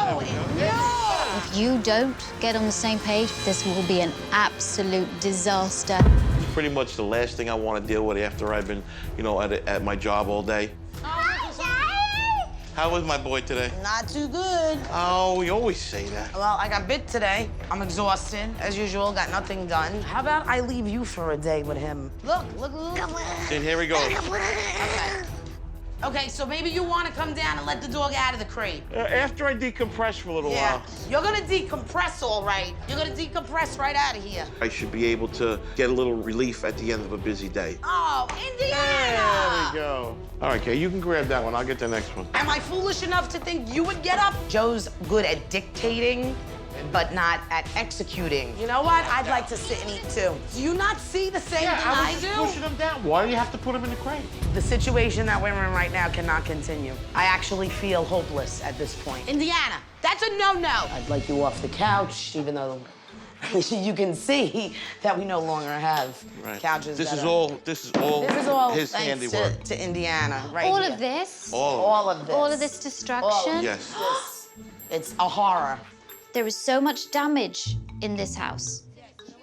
No! If you don't get on the same page, this will be an absolute disaster. Pretty much the last thing I want to deal with after I've been, at my job all day. How was my boy today? Not too good. Oh, we always say that. Well, I got bit today. I'm exhausted, as usual, got nothing done. How about I leave you for a day with him? Look. And here we go. Okay, so maybe you want to come down and let the dog out of the crate. After I decompress for a little while. You're gonna decompress all right. You're gonna decompress right out of here. I should be able to get a little relief at the end of a busy day. Oh, Indiana! There we go. All right, Kay, you can grab that one. I'll get the next one. Am I foolish enough to think you would get up? Joe's good at dictating, but not at executing. You know what? I'd like to sit and eat too. Do you not see the same thing I do? Pushing him down. Why do you have to put him in the crate? The situation that we're in right now cannot continue. I actually feel hopeless at this point. Indiana, that's a no-no. I'd like you off the couch, even though you can see that we no longer have couches. This is all his thanks handiwork. to Indiana, right All here. of this? All of this. All of this destruction? Yes. It's a horror. There is so much damage in this house.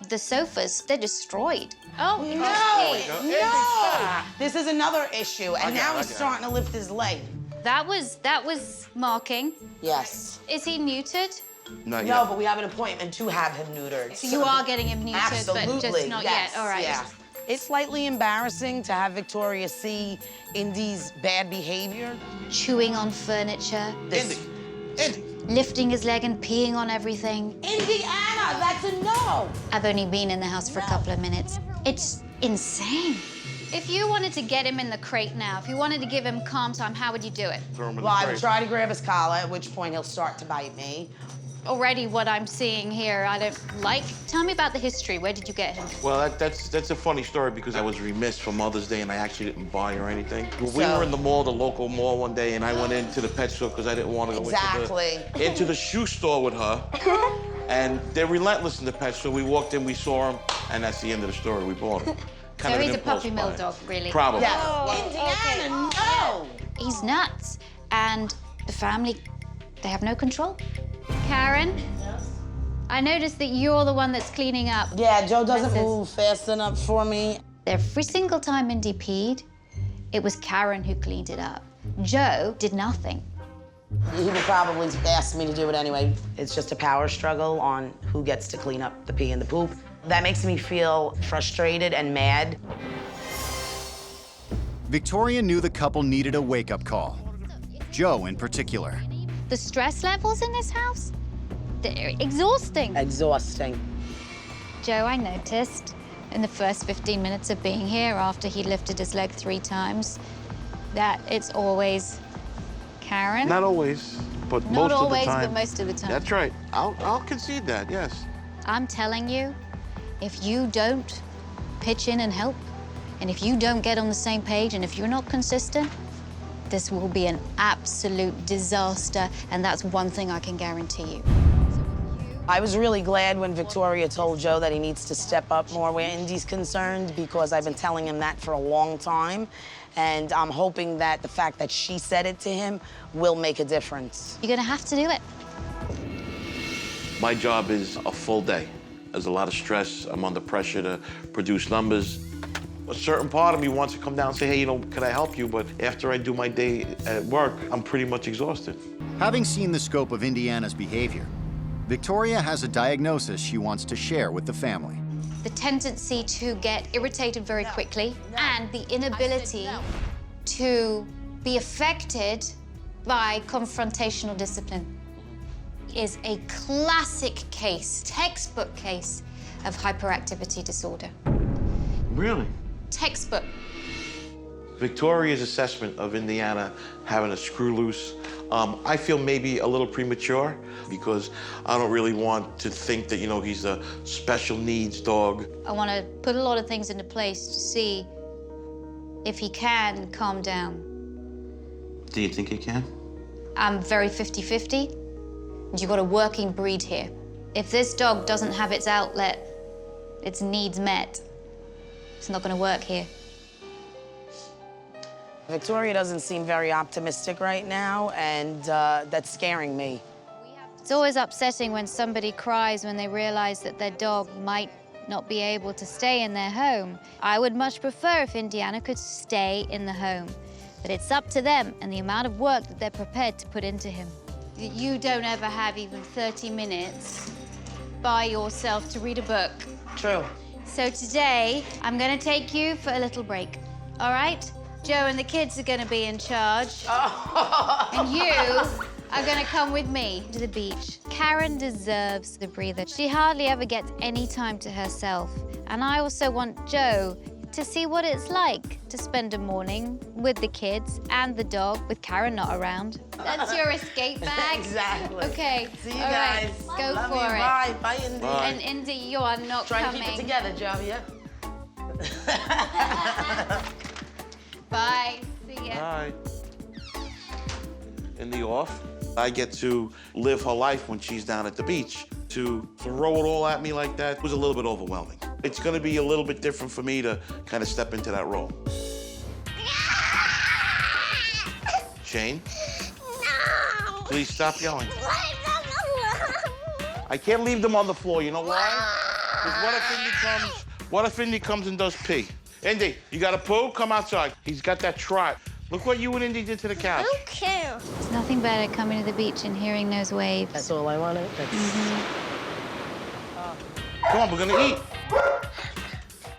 The sofas, they're destroyed. Oh, No! This is another issue, and now he's starting to lift his leg. That was marking. Yes. Is he neutered? Not No, yet. but we have an appointment to have him neutered. So you are getting him neutered, Absolutely, but just not yes, yet. All right. Yeah. It's slightly embarrassing to have Victoria see Indy's bad behavior. Chewing on furniture, Indy. lifting his leg and peeing on everything. Indiana, that's a no. I've only been in the house for a couple of minutes. It's insane. If you wanted to get him in the crate now, if you wanted to give him calm time, how would you do it? Throw him in the Well, I would crate. try to grab his collar, at which point he'll start to bite me. Already what I'm seeing here, I don't like. Tell me about the history. Where did you get him? Well, that's a funny story because I was remiss for Mother's Day and I actually didn't buy her anything. We were in the mall, the local mall one day, and I went into the pet store because I didn't want to go into the shoe store with her. And they're relentless in the pet store. We walked in, we saw him, and that's the end of the story. We bought him. So he's a puppy mill dog, really? Probably. Yes. Indiana, no. He's nuts. And the family, they have no control. Karen? Yes? I noticed that you're the one that's cleaning up. Yeah, Joe doesn't move fast enough for me. Every single time Indy peed, it was Karen who cleaned it up. Joe did nothing. He would probably ask me to do it anyway. It's just a power struggle on who gets to clean up the pee and the poop. That makes me feel frustrated and mad. Victoria knew the couple needed a wake-up call. Joe in particular. The stress levels in this house, they're exhausting. Exhausting. Joe, I noticed in the first 15 minutes of being here after he lifted his leg 3 times that it's always Karen. Not always, but Not most always, of the time. but most of the time. That's right. I'll concede that, yes. I'm telling you, if you don't pitch in and help, and if you don't get on the same page, and if you're not consistent, this will be an absolute disaster, and that's one thing I can guarantee you. I was really glad when Victoria told Joe that he needs to step up more where Indy's concerned, because I've been telling him that for a long time, and I'm hoping that the fact that she said it to him will make a difference. You're gonna have to do it. My job is a full day. There's a lot of stress. I'm under pressure to produce numbers. A certain part of me wants to come down and say, hey, can I help you? But after I do my day at work, I'm pretty much exhausted. Having seen the scope of Indiana's behavior, Victoria has a diagnosis she wants to share with the family. The tendency to get irritated very quickly and the inability to be affected by confrontational discipline is a classic case, textbook case of hyperactivity disorder. Really? Textbook. Victoria's assessment of Indiana having a screw loose, I feel maybe a little premature because I don't really want to think that, he's a special needs dog. I want to put a lot of things into place to see if he can calm down. Do you think he can? I'm very 50-50. You've got a working breed here. If this dog doesn't have its outlet, its needs met, it's not going to work here. Victoria doesn't seem very optimistic right now, and that's scaring me. It's always upsetting when somebody cries when they realize that their dog might not be able to stay in their home. I would much prefer if Indiana could stay in the home. But it's up to them and the amount of work that they're prepared to put into him. You don't ever have even 30 minutes by yourself to read a book. True. So today, I'm gonna take you for a little break, all right? Joe and the kids are gonna be in charge. And you are gonna come with me to the beach. Karen deserves the breather. She hardly ever gets any time to herself. And I also want Joe to see what it's like to spend a morning with the kids and the dog with Karen not around. That's your escape bag? Exactly. Okay. See you all guys. Right. Go Love for you. it. Bye. Bye, Indy. Bye. And Indy, you are not Try coming. to keep it together, Joe, yeah? Bye. See ya. Bye. In the off, I get to live her life when she's down at the beach. To throw it all at me like that was a little bit overwhelming. It's gonna be a little bit different for me to kind of step into that role. Shane? No! Please stop yelling. I can't leave them on the floor, you know why? Because what if Indy comes and does pee? Indy, you gotta poo? Come outside. He's got that trot. Look what you and Indy did to the couch. Okay. There's nothing better coming to the beach and hearing those waves. That's all I wanted. Come on, we're gonna eat.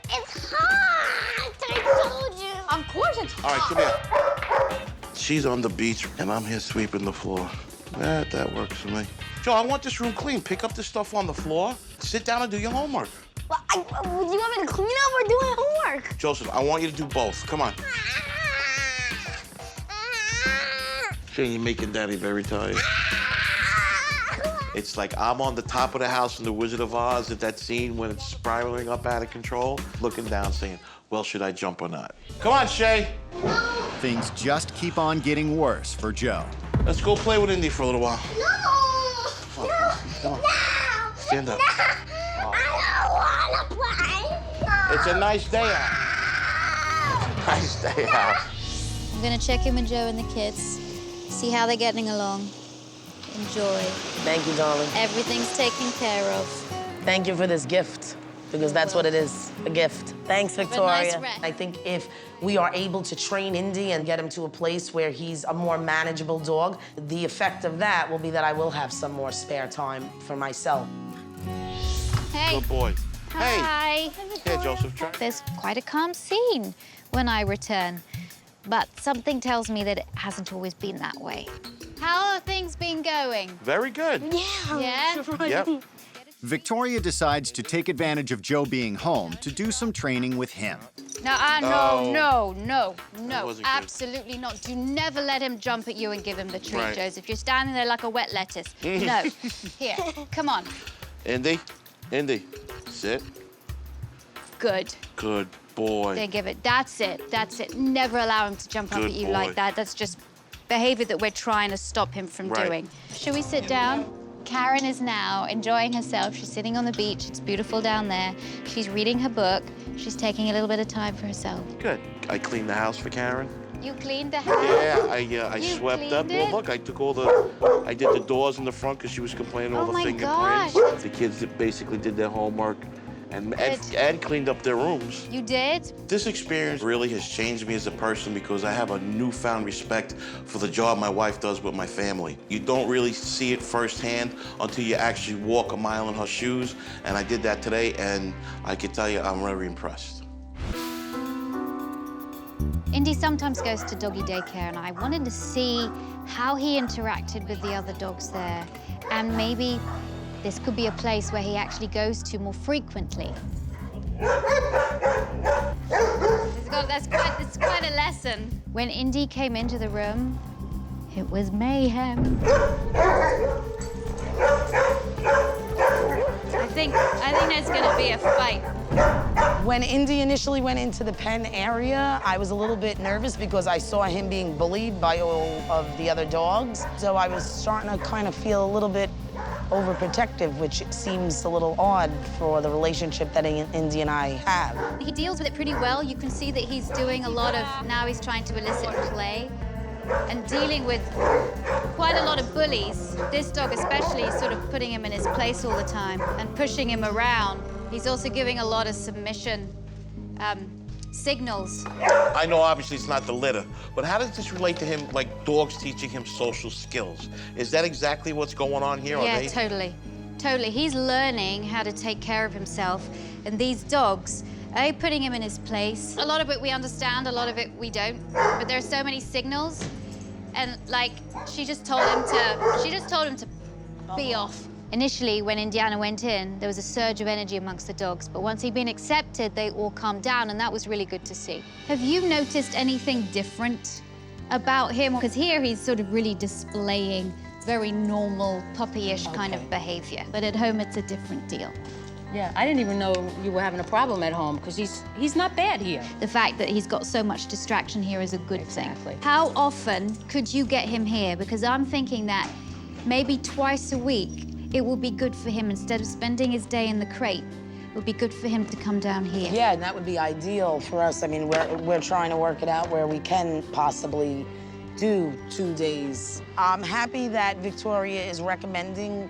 It's hot! I told you. Of course it's hot. All right, come here. She's on the beach, and I'm here sweeping the floor. That works for me. Joe, I want this room clean. Pick up the stuff on the floor. Sit down and do your homework. Well, would you want me to clean up or do my homework? Joseph, I want you to do both. Come on. Shane, you're making Daddy very tired. It's like I'm on the top of the house in The Wizard of Oz at that scene when it's spiraling up out of control, looking down saying, well, should I jump or not? Come on, Shay. Things just keep on getting worse for Joe. Let's go play with Indy for a little while. No! Come on. Stand up. I don't want to play. It's a nice day out. Nice day out. I'm gonna check in with Joe and the kids, see how they're getting along. Enjoy. Thank you, darling. Everything's taken care of. Thank you for this gift, because that's what it is, a gift. Thanks, Victoria. rest. I think if we are able to train Indy and get him to a place where he's a more manageable dog, the effect of that will be that I will have some more spare time for myself. Hey. Good boy. Hey. Hi. Here, Joseph. Try. There's quite a calm scene when I return, but something tells me that it hasn't always been that way. How have things been going? Very good. Yeah? Yep. Victoria decides to take advantage of Joe being home to do some training with him. No, Oh. no, wasn't good. absolutely not. Do never let him jump at you and give him the treat, Right. Joseph. You're standing there like a wet lettuce. No. Here, come on. Indy, sit. Good. Good boy. Then give it. That's it. Never allow him to jump up Good at you boy. like that. That's just behavior that we're trying to stop him from Right. doing. Should we sit down? Karen is now enjoying herself. She's sitting on the beach. It's beautiful down there. She's reading her book. She's taking a little bit of time for herself. Good. I cleaned the house for Karen. You cleaned the house? Yeah, I You swept up. cleaned Well, it? look, I took I did the doors in the front because she was complaining all Oh the my fingerprints. gosh. The kids basically did their homework and Good. cleaned up their rooms. You did? This experience really has changed me as a person because I have a newfound respect for the job my wife does with my family. You don't really see it firsthand until you actually walk a mile in her shoes, and I did that today, and I can tell you I'm very impressed. Indy sometimes goes to doggy daycare, and I wanted to see how he interacted with the other dogs there. And maybe this could be a place where he actually goes to more frequently. That's quite a lesson. When Indy came into the room, it was mayhem. I think there's gonna be a fight. When Indy initially went into the pen area, I was a little bit nervous because I saw him being bullied by all of the other dogs. So I was starting to kind of feel a little bit overprotective, which seems a little odd for the relationship that Indy and I have. He deals with it pretty well. You can see that he's doing a lot of, now he's trying to elicit play. and dealing with quite a lot of bullies. This dog especially is sort of putting him in his place all the time and pushing him around. He's also giving a lot of submission signals. I know obviously it's not the litter, but how does this relate to him, like dogs teaching him social skills? Is that exactly what's going on here? Yeah, totally. Totally. He's learning how to take care of himself, and these dogs are putting him in his place. A lot of it we understand, a lot of it we don't, but there are so many signals, and like she just told him to be off. Initially, when Indiana went in, there was a surge of energy amongst the dogs, but once he'd been accepted, they all calmed down, and that was really good to see. Have you noticed anything different about him? Because here he's sort of really displaying very normal, puppy-ish kind of behavior, but at home it's a different deal. Yeah, I didn't even know you were having a problem at home, because he's not bad here. The fact that he's got so much distraction here is a good thing. How often could you get him here? Because I'm thinking that maybe twice a week, it will be good for him. Instead of spending his day in the crate, it would be good for him to come down here. Yeah, and that would be ideal for us. I mean, we're trying to work it out where we can possibly do 2 days. I'm happy that Victoria is recommending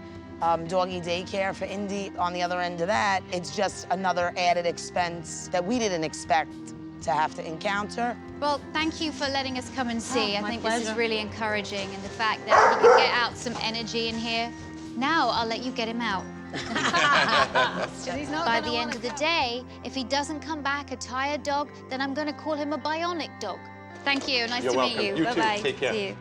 doggy daycare for Indy. On the other end of that, it's just another added expense that we didn't expect to have to encounter. Well, thank you for letting us come and see. I think this is pleasure. really encouraging, and the fact that he could get out some energy in here. Now I'll let you get him out. By the end of the day, if he doesn't come back a tired dog, then I'm going to call him a bionic dog. Thank you. Nice to meet you. Bye-bye. Take care. See you.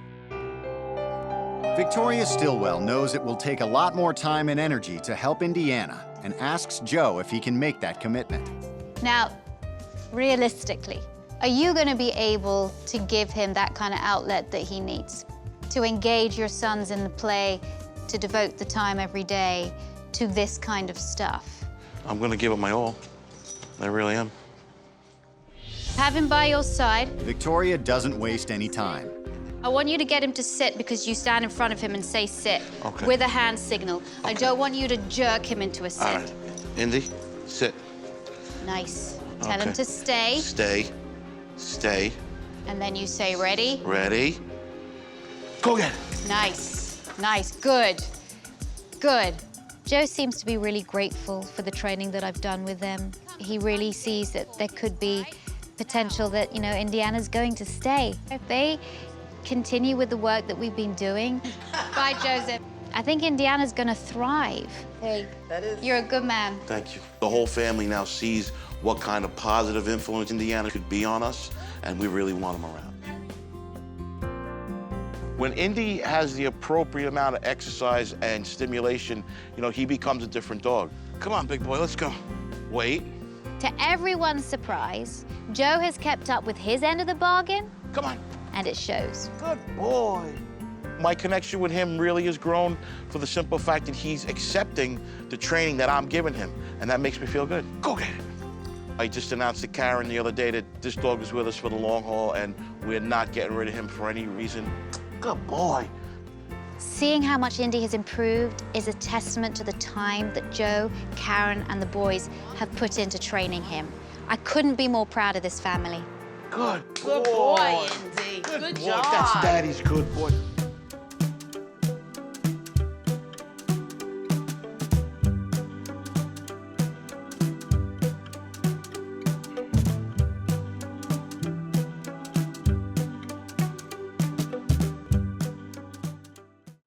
Victoria Stilwell knows it will take a lot more time and energy to help Indiana and asks Joe if he can make that commitment. Now, realistically, are you going to be able to give him that kind of outlet that he needs? To engage your sons in the play, to devote the time every day to this kind of stuff? I'm gonna give it my all. I really am. Have him by your side. Victoria doesn't waste any time. I want you to get him to sit because you stand in front of him and say sit Okay. with a hand signal. I don't want you to jerk him into a sit. All right. Indy, sit. Nice. Tell him Okay. to stay, Stay. Stay. and then you say ready. Ready? Go get it. Nice. Nice. Good. Good. Joe seems to be really grateful for the training that I've done with them. He really sees that there could be potential that, you know, Indiana's going to stay. If they continue with the work that we've been doing. Bye, Joseph. I think Indiana's gonna thrive. Hey, you're a good man. Thank you. The whole family now sees what kind of positive influence Indiana could be on us, and we really want him around. When Indy has the appropriate amount of exercise and stimulation, you know, he becomes a different dog. Come on, big boy, let's go. Wait. To everyone's surprise, Joe has kept up with his end of the bargain, Come on. and it shows. Good boy. My connection with him really has grown for the simple fact that he's accepting the training that I'm giving him, and that makes me feel good. Go get it. I just announced to Karen the other day that this dog is with us for the long haul, and we're not getting rid of him for any reason. Good boy. Seeing how much Indy has improved is a testament to the time that Joe, Karen, and the boys have put into training him. I couldn't be more proud of this family. Good Good boy, Indy. Good Good boy. job. That's Daddy's good boy.